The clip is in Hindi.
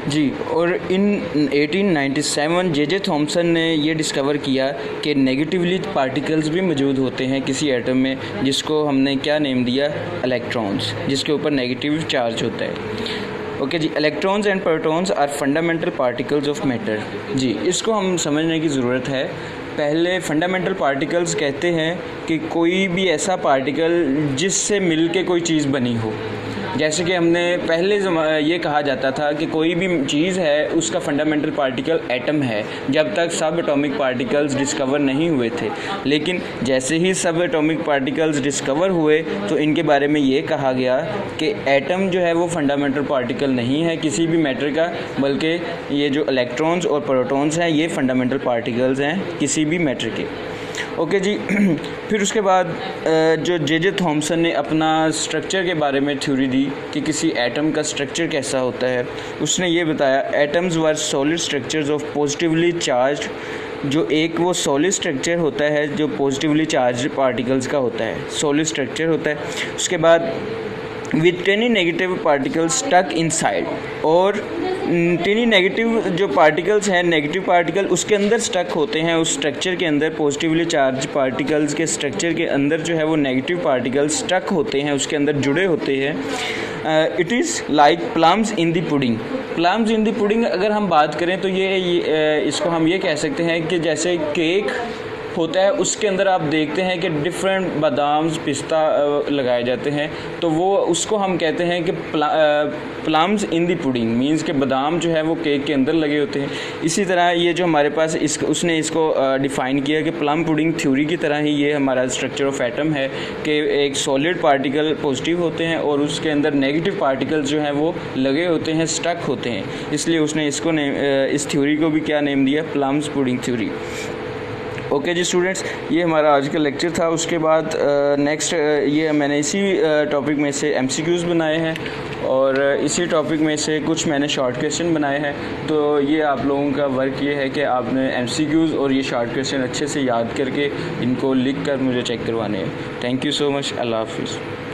जी, और इन 1897 जे थॉमसन ने ये डिस्कवर किया कि नेगेटिवली पार्टिकल्स भी मौजूद होते हैं किसी एटम में, जिसको हमने क्या नेम दिया, इलेक्ट्रॉन्स, जिसके ऊपर नेगेटिव चार्ज होता है। ओके जी, electrons and protons are fundamental particles of matter. जी, इसको हम समझने की ज़रूरत है। पहले फंडामेंटल पार्टिकल्स कहते हैं कि कोई भी ऐसा पार्टिकल जिससे मिल के कोई चीज़ बनी हो। जैसे कि हमने पहले ये कहा जाता था कि कोई भी चीज़ है उसका फंडामेंटल पार्टिकल एटम है, जब तक सब एटॉमिक पार्टिकल्स डिस्कवर नहीं हुए थे। लेकिन जैसे ही सब एटॉमिक पार्टिकल्स डिस्कवर हुए तो इनके बारे में ये कहा गया कि एटम जो है वो फंडामेंटल पार्टिकल नहीं है किसी भी मैटर का, बल्कि ये जो इलेक्ट्रॉन्स और प्रोटॉन्स हैं ये फंडामेंटल पार्टिकल्स हैं किसी भी मैटर के। ओके जी, फिर उसके बाद जो जे थॉमसन ने अपना स्ट्रक्चर के बारे में थ्योरी दी कि किसी एटम का स्ट्रक्चर कैसा होता है। उसने ये बताया atoms were solid structures of positively charge, जो एक वो सॉलिड स्ट्रक्चर होता है जो पॉजिटिवली चार्ज पार्टिकल्स का होता है, सॉलिड स्ट्रक्चर होता है। उसके बाद with tiny negative particles stuck inside, और टेनी नेगेटिव जो पार्टिकल्स हैं, नेगेटिव पार्टिकल उसके अंदर स्टक होते हैं, उस स्ट्रक्चर के अंदर, पॉजिटिवली चार्ज पार्टिकल्स के स्ट्रक्चर के अंदर जो है वो नेगेटिव पार्टिकल्स स्टक होते हैं, उसके अंदर जुड़े होते हैं। It is like plums in the pudding. Plums in the pudding अगर हम बात करें तो ये इसको हम ये कह सकते हैं कि जैसे केक होता है उसके अंदर आप देखते हैं कि डिफरेंट बादाम, पिस्ता लगाए जाते हैं, तो वो उसको हम कहते हैं कि plums in the pudding, means के बादाम जो है वो केक के अंदर लगे होते हैं। इसी तरह ये जो हमारे पास उसने इसको डिफ़ाइन किया कि प्लम पुडिंग थ्योरी की तरह ही ये हमारा स्ट्रक्चर ऑफ एटम है कि एक सॉलिड पार्टिकल पॉजिटिव होते हैं और उसके अंदर नेगेटिव पार्टिकल्स जो हैं वो लगे होते हैं, स्टक होते हैं, इसलिए उसने इसको इस थ्योरी को भी क्या नेम दिया, प्लम्स पुडिंग थ्योरी। ओके जी स्टूडेंट्स, ये हमारा आज का लेक्चर था। उसके बाद नेक्स्ट ये मैंने इसी टॉपिक में से MCQs बनाए हैं और इसी टॉपिक में से कुछ मैंने शॉर्ट क्वेश्चन बनाए हैं। तो ये आप लोगों का वर्क ये है कि आपने MCQs और ये शॉर्ट क्वेश्चन अच्छे से याद करके इनको लिख कर मुझे चेक करवाने हैं। Thank you so much. अल्लाह हाफिज़।